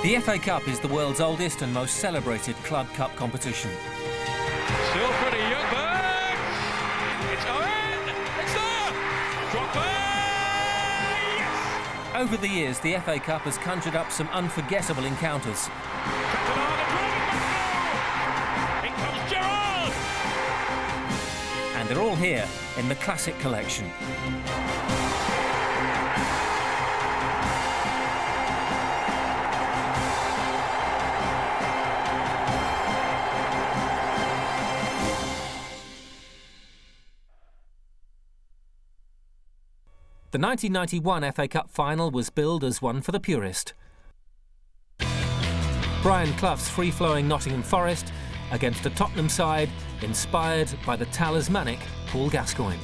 The FA Cup is the world's oldest and most celebrated club cup competition. Still pretty young, but it's Owen! It's there! Drogba! Yes! Over the years, the FA Cup has conjured up some unforgettable encounters. In comes Gerrard! And they're all here in the Classic Collection. The 1991 FA Cup final was billed as one for the purist. Brian Clough's free-flowing Nottingham Forest against a Tottenham side inspired by the talismanic Paul Gascoigne.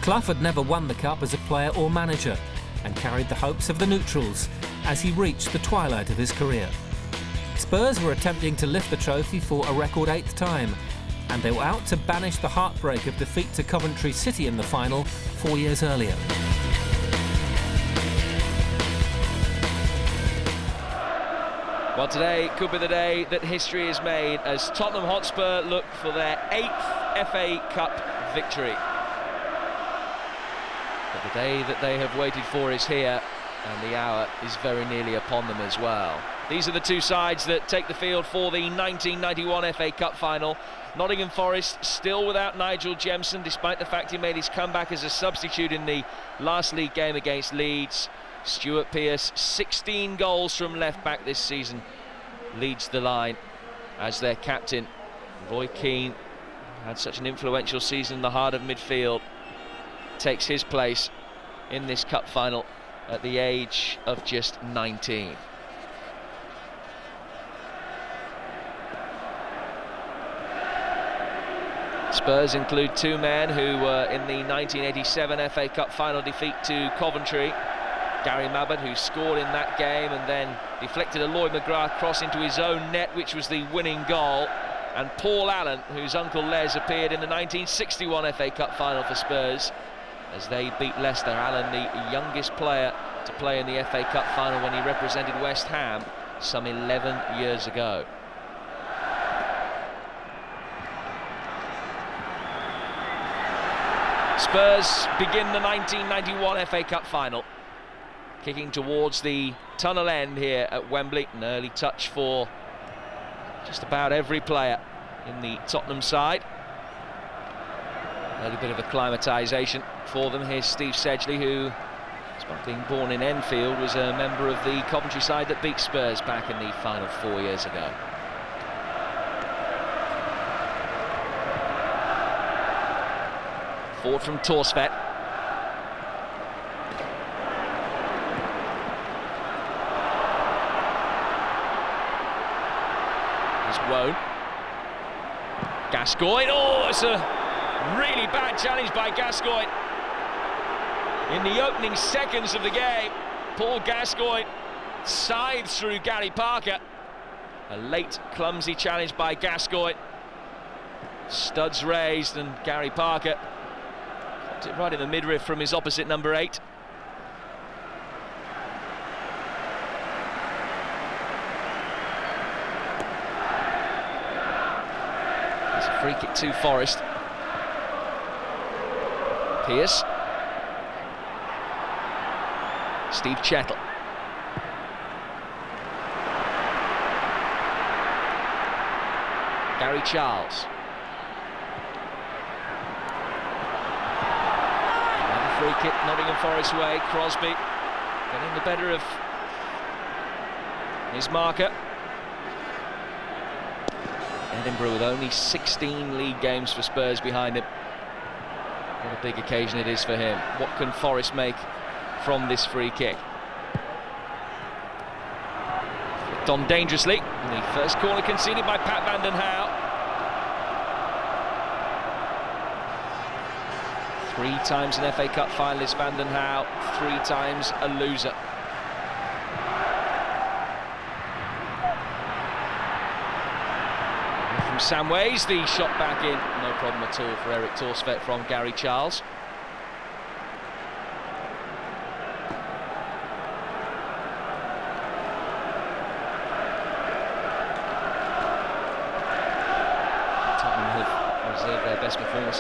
Clough had never won the cup as a player or manager and carried the hopes of the neutrals as he reached the twilight of his career. Spurs were attempting to lift the trophy for a record 8th time, and they were out to banish the heartbreak of defeat to Coventry City in the final 4 years earlier. Well, today could be the day that history is made as Tottenham Hotspur look for their 8th FA Cup victory. But the day that they have waited for is here, and the hour is very nearly upon them as well. These are the two sides that take the field for the 1991 FA Cup final. Nottingham Forest still without Nigel Jemson, despite the fact he made his comeback as a substitute in the last league game against Leeds. Stuart Pearce, 16 goals from left-back this season, leads the line as their captain. Roy Keane had such an influential season in the heart of midfield, takes his place in this cup final at the age of just 19. Spurs include two men who were in the 1987 FA Cup final defeat to Coventry. Gary Mabbott, who scored in that game and then deflected a Lloyd McGrath cross into his own net, which was the winning goal. And Paul Allen, whose uncle Les appeared in the 1961 FA Cup final for Spurs as they beat Leicester. Allen, the youngest player to play in the FA Cup final when he represented West Ham some 11 years ago. Spurs begin the 1991 FA Cup final, kicking towards the tunnel end here at Wembley. An early touch for just about every player in the Tottenham side. A little bit of acclimatisation for them. Here's Steve Sedgley, who, despite being born in Enfield, was a member of the Coventry side that beat Spurs back in the final 4 years ago. Forward from Torsvet. Here's Wone. Gascoigne. Oh, it's a really bad challenge by Gascoigne. In the opening seconds of the game, Paul Gascoigne scythes through Gary Parker. A late, clumsy challenge by Gascoigne. Studs raised, and Gary Parker it right in the midriff from his opposite number 8. It's a free kick to Forest. Pearce. Steve Chettle. Gary Charles. Free kick, Nottingham Forest way. Crosby getting the better of his marker. Edinburgh with only 16 league games for Spurs behind him. What a big occasion it is for him. What can Forest make from this free kick? Flicked on dangerously. The first corner conceded by Pat van den Hauwe. 3 times an FA Cup finalist, Van den Hauwe, 3 times a loser. From Samways, the shot back in, no problem at all for Eric Torsvet from Gary Charles.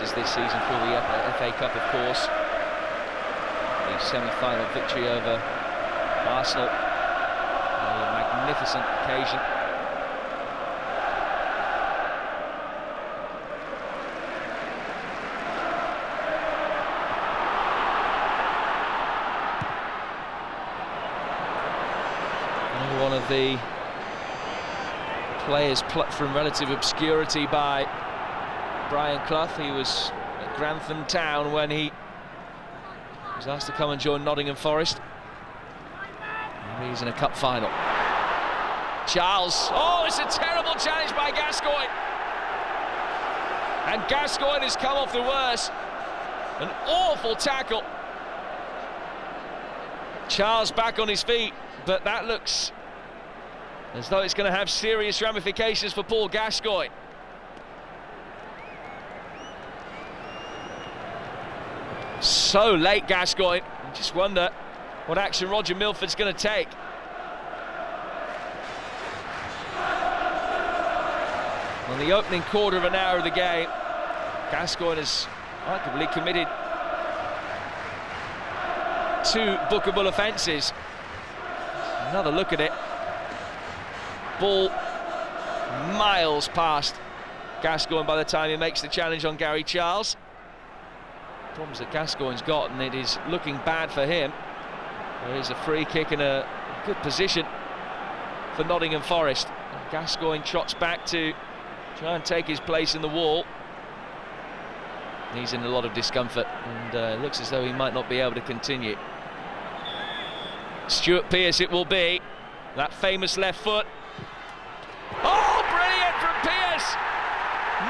appearances this season for the FA Cup, of course. The semi-final victory over Arsenal, a magnificent occasion. One of the players plucked from relative obscurity by Brian Clough. He was at Grantham Town when he was asked to come and join Nottingham Forest. And he's in a cup final. Charles, oh, it's a terrible challenge by Gascoigne. And Gascoigne has come off the worst. An awful tackle. Charles back on his feet, but that looks as though it's going to have serious ramifications for Paul Gascoigne. So late, Gascoigne. You just wonder what action Roger Milford's going to take. On the opening quarter of an hour of the game, Gascoigne has arguably committed 2 bookable offences. Another look at it. Ball miles past Gascoigne by the time he makes the challenge on Gary Charles. Problems that Gascoigne's got, and it is looking bad for him. There's a free kick in a good position for Nottingham Forest. Gascoigne trots back to try and take his place in the wall. He's in a lot of discomfort, and it looks as though he might not be able to continue. Stuart Pearce it will be. That famous left foot. Oh, brilliant from Pearce!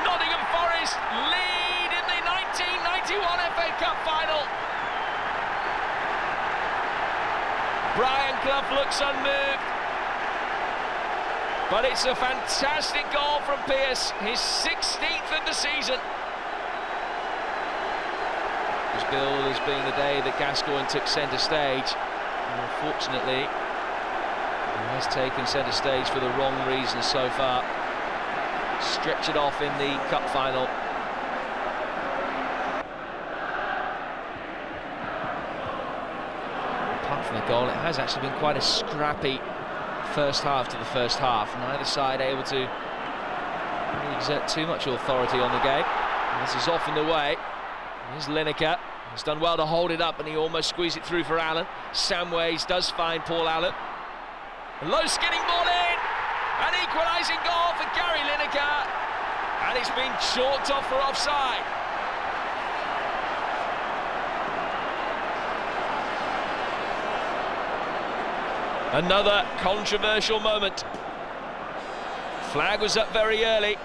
Nottingham Forest lead in the 1991 FA Cup final. Brian Clough looks unmoved, but it's a fantastic goal from Pearce, his 16th of the season. It was billed as being the day that Gascoigne took centre stage. Unfortunately, he has taken centre stage for the wrong reasons so far. Stretch it off in the cup final. Apart from the goal, it has actually been quite a scrappy first half to the first half. Neither side able to really exert too much authority on the game. And this is off in the way. Here's Lineker. He's done well to hold it up, and he almost squeezed it through for Allen. Samways does find Paul Allen. A low skinning ball in. An equalising goal for Gary Lineker. And it's been chalked off for offside. Another controversial moment. Flag was up very early.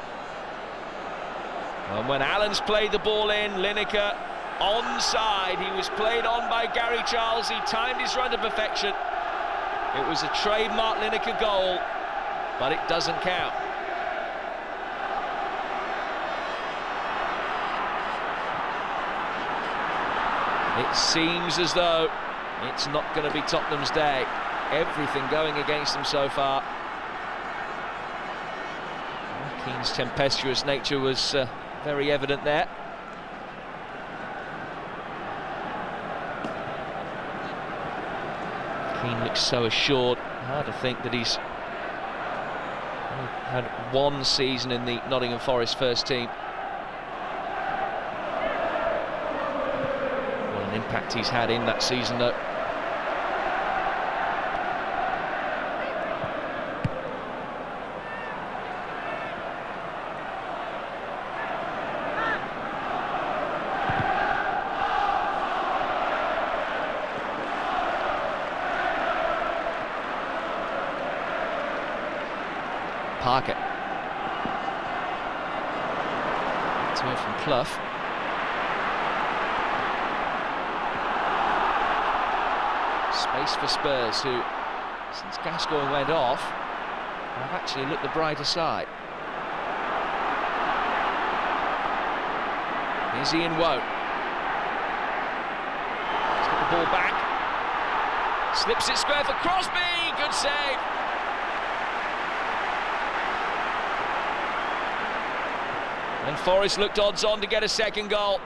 And when Allen's played the ball in, Lineker onside. He was played on by Gary Charles. He timed his run to perfection. It was a trademark Lineker goal, but it doesn't count. It seems as though it's not going to be Tottenham's day. Everything going against them so far. Keane's tempestuous nature was very evident there. Keane looks so assured. Hard to think that he's had one season in the Nottingham Forest first team. What an impact he's had in that season, though. Parker. To it from Clough. Space for Spurs, who, since Gascoigne went off, have actually looked the brighter side. Here's Ian Woe. He's got the ball back. Slips it square for Crosby. Good save. And Forest looked odds on to get a second goal.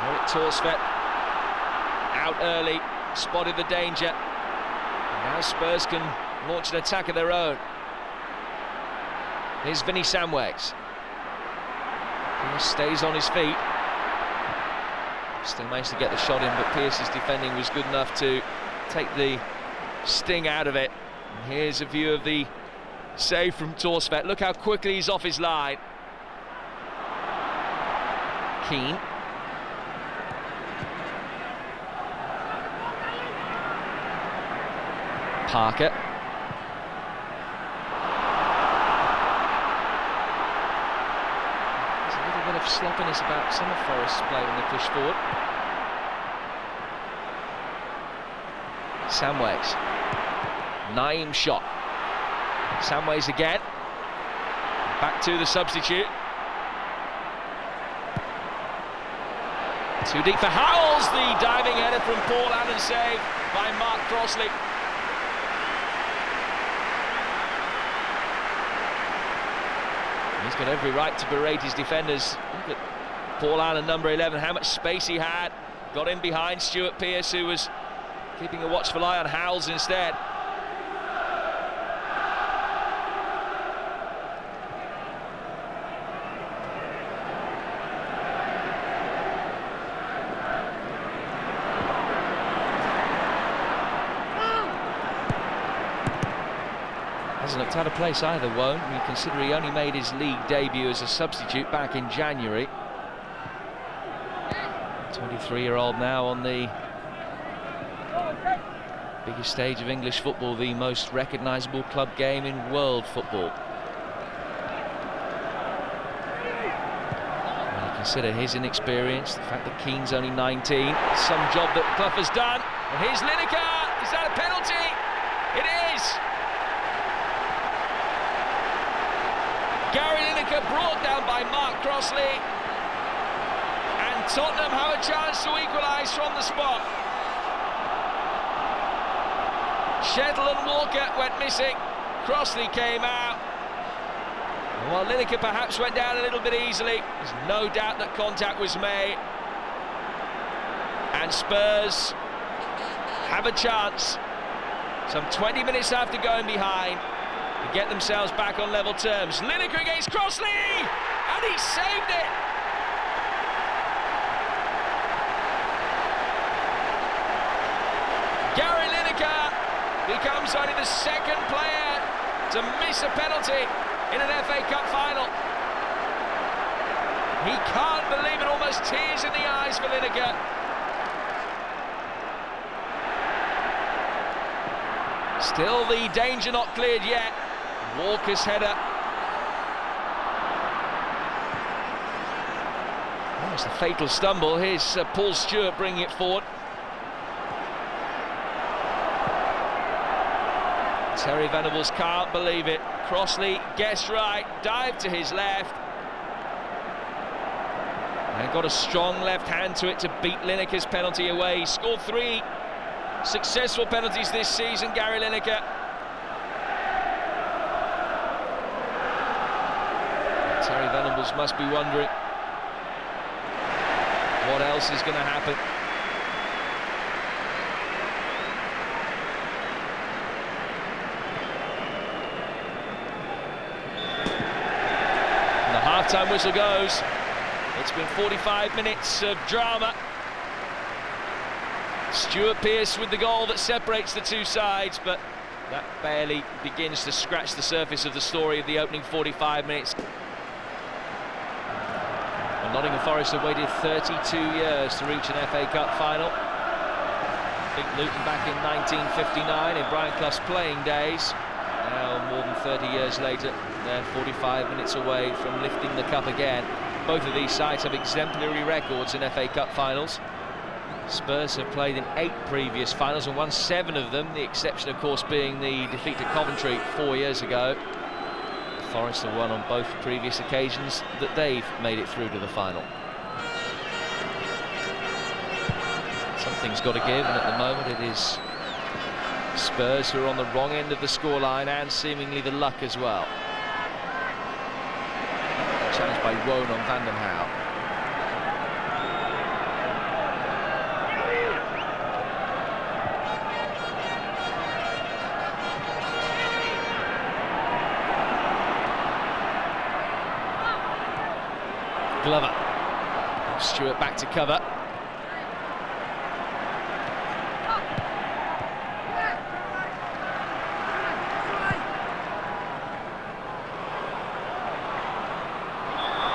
Erik Torsvedt out early, spotted the danger. And now Spurs can launch an attack of their own. Here's Vinny Samways. He stays on his feet. Still managed to get the shot in, but Pearce's defending was good enough to take the sting out of it. And here's a view of the save from Torsvedt. Look how quickly he's off his line. Keane. Parker. There's a little bit of sloppiness about some of Forest's play when they push forward. Samways. Naeem shot. Samways again. Back to the substitute. Too deep for Howells. The diving header from Paul Allen, saved by Mark Crossley. He's got every right to berate his defenders. Look at Paul Allen, number 11, how much space he had. Got in behind Stuart Pearce, who was keeping a watchful eye on Howells instead. Hasn't looked out of place either, won't we? Consider he only made his league debut as a substitute back in January. 23-year-old now on the biggest stage of English football, the most recognisable club game in world football. When you consider his inexperience, the fact that Keane's only 19, some job that Clough has done. And here's Lineker. Is that a penalty? It is. Gary Lineker brought down by Mark Crossley, and Tottenham have a chance to equalise from the spot. Shettle and Walker went missing. Crossley came out. And while Lineker perhaps went down a little bit easily, there's no doubt that contact was made. And Spurs have a chance, some 20 minutes after going behind, to get themselves back on level terms. Lineker against Crossley, and he saved it. Gary Lineker becomes only the second player to miss a penalty in an FA Cup final. He can't believe it, almost tears in the eyes for Lineker. Still the danger not cleared yet. Walker's header. Almost a fatal stumble. Here's Paul Stewart bringing it forward. Terry Venables can't believe it. Crossley guessed right, dived to his left, and got a strong left hand to it to beat Lineker's penalty away. He scored 3 successful penalties this season, Gary Lineker. Terry Venables must be wondering what else is going to happen. And the half-time whistle goes. It's been 45 minutes of drama. Stuart Pearce with the goal that separates the two sides, but that barely begins to scratch the surface of the story of the opening 45 minutes. And Nottingham Forest have waited 32 years to reach an FA Cup final. Big Luton back in 1959 in Brian Clough's playing days. Now, more than 30 years later, they're 45 minutes away from lifting the cup again. Both of these sides have exemplary records in FA Cup finals. Spurs have played in 8 previous finals and won 7 of them, the exception of course being the defeat to Coventry 4 years ago. Forest have won on both previous occasions that they've made it through to the final. Something's got to give, and at the moment it is Spurs who are on the wrong end of the scoreline, and seemingly the luck as well. challenge by Wone on Vandenhouw. Glover. Stewart back to cover.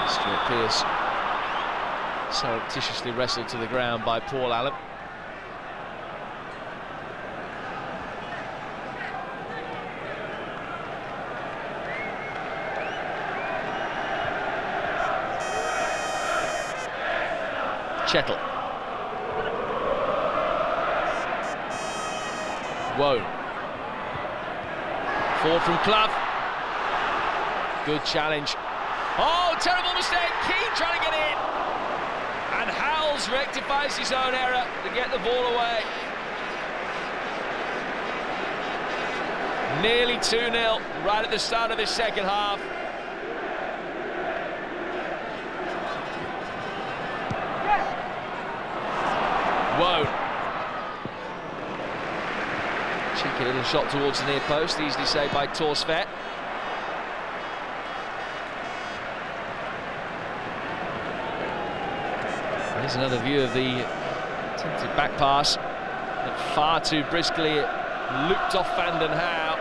Stuart Pearce surreptitiously wrestled to the ground by Paul Allen. Chettle. Wone. Forward from Clough. Good challenge. Oh, terrible mistake. Keane trying to get in. And Howells rectifies his own error to get the ball away. Nearly 2-0 right at the start of this second half. Whoa. Cheeky little shot towards the near post, easily saved by Torsvet. Here's another view of the attempted back pass that far too briskly looped off Vandenhouw.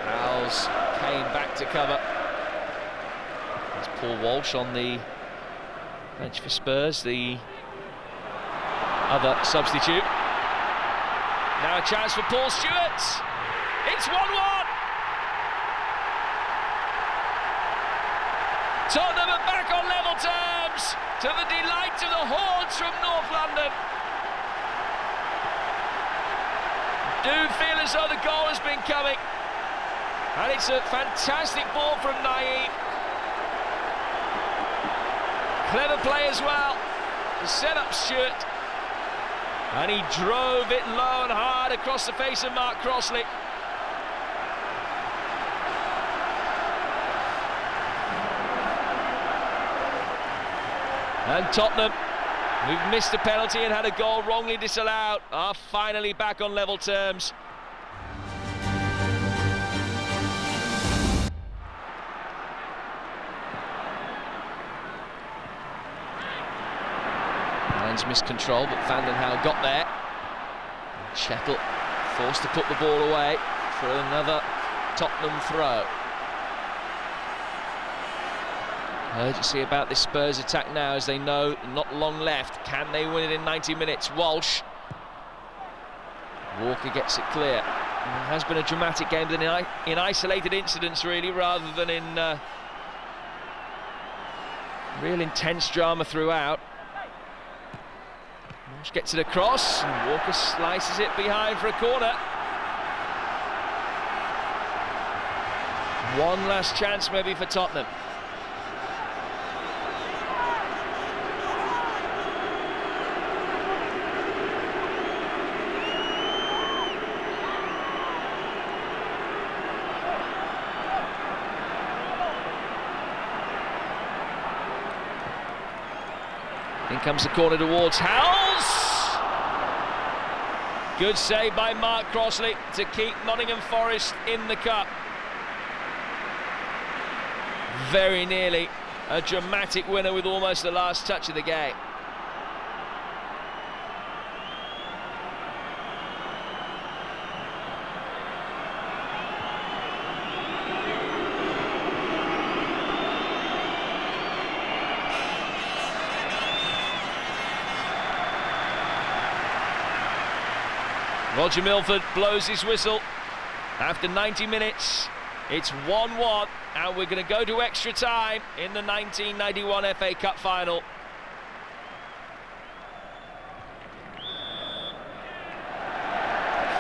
Howells came back to cover. There's Paul Walsh on the bench for Spurs, the other substitute. Now a chance for Paul Stewart. It's 1-1. Tottenham are back on level terms, to the delight of the hordes from North London. Do feel as though the goal has been coming, and it's a fantastic ball from Naeem. Clever play as well to set up Stewart. And he drove it low and hard across the face of Mark Crossley. And Tottenham, who've missed a penalty and had a goal wrongly disallowed, are finally back on level terms. Missed control, but Vandenhouw got there. Chettle forced to put the ball away for another Tottenham throw. Urgency about this Spurs attack now, as they know not long left. Can they win it in 90 minutes? Walsh. Walker gets it clear. It has been a dramatic game in isolated incidents, really, rather than in real intense drama throughout. Walsh gets it across, and Walker slices it behind for a corner. One last chance maybe for Tottenham. In comes the corner towards Howells. Good save by Mark Crossley to keep Nottingham Forest in the cup. Very nearly a dramatic winner with almost the last touch of the game. Roger Milford blows his whistle. After 90 minutes, it's 1-1, and we're going to go to extra time in the 1991 FA Cup final.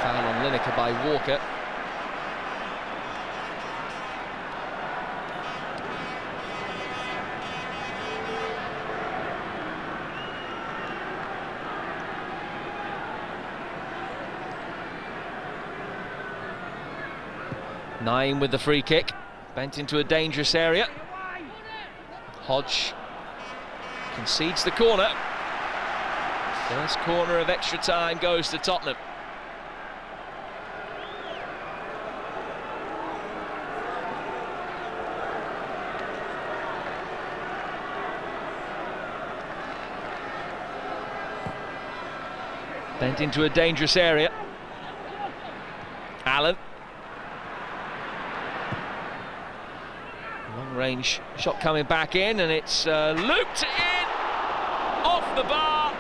Foul on Lineker by Walker. Naeem with the free kick, bent into a dangerous area. Hodge concedes the corner. First corner of extra time goes to Tottenham. Bent into a dangerous area. Allen. Long range shot coming back in, and it's looped in off the bar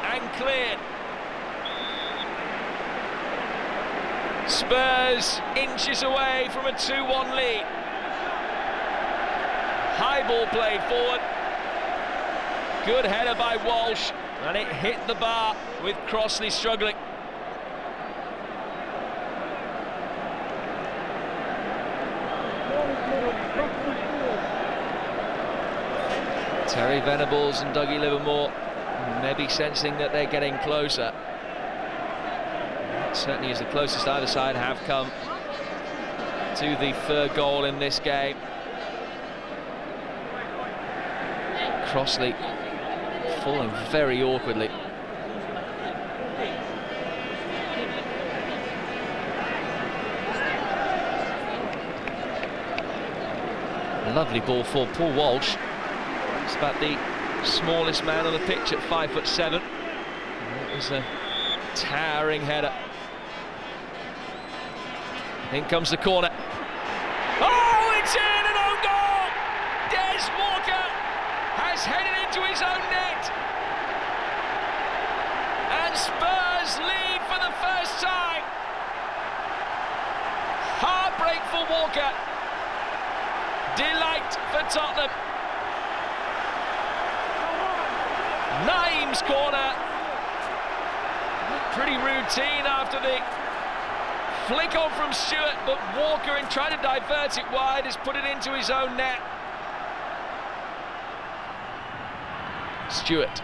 and cleared. Spurs inches away from a 2-1 lead. High ball played forward. Good header by Walsh, and it hit the bar with Crossley struggling. Terry Venables and Dougie Livermore maybe sensing that they're getting closer. That certainly is the closest either side have come to the third goal in this game. Crossley falling very awkwardly. Lovely ball for Paul Walsh. It's about the smallest man on the pitch at 5'7". It was a towering header. In comes the corner. Oh, it's in, an own goal! Des Walker has headed into his own net. And Spurs lead for the first time. Heartbreak for Walker. Delight for Tottenham. Naeem's corner. Pretty routine after the flick on from Stewart, but Walker, in trying to divert it wide, has put it into his own net. Stewart.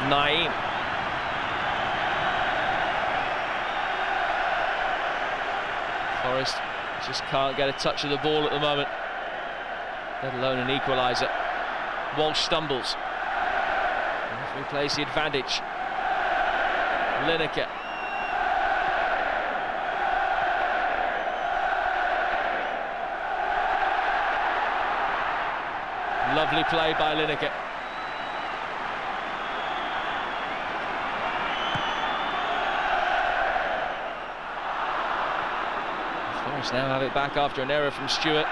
Naeem. Forest just can't get a touch of the ball at the moment, let alone an equaliser. Walsh stumbles. Referee plays the advantage. Lineker. Lovely play by Lineker. Now have it back after an error from Stewart.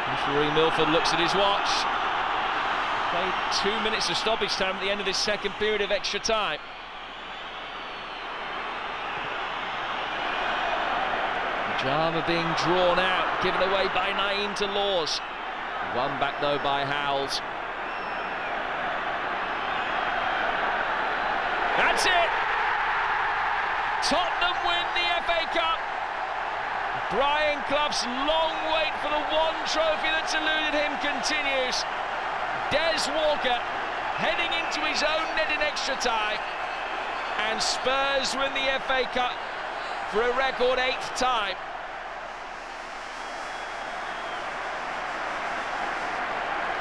Referee Milford looks at his watch. Played 2 minutes of stoppage time at the end of this second period of extra time. Drama being drawn out, given away by Naeem to Laws. Won back though by Howells. That's it! Tottenham win the FA Cup. Brian Clough's long wait for the one trophy that's eluded him continues. Des Walker heading into his own net in extra time. And Spurs win the FA Cup for a record 8th time.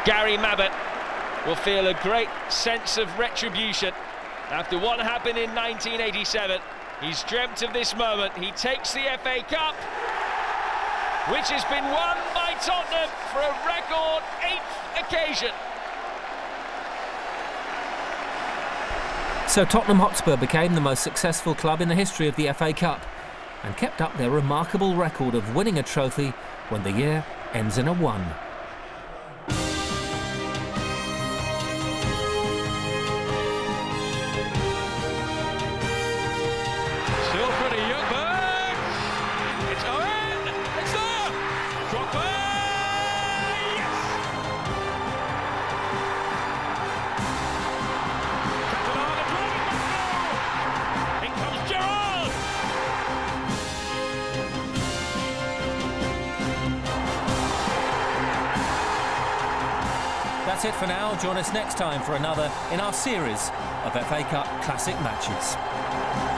Gary Mabbott will feel a great sense of retribution after what happened in 1987. He's dreamt of this moment. He takes the FA Cup, which has been won by Tottenham for a record 8th occasion. So Tottenham Hotspur became the most successful club in the history of the FA Cup and kept up their remarkable record of winning a trophy when the year ends in a 1. that's it for now. Join us next time for another in our series of FA Cup Classic matches.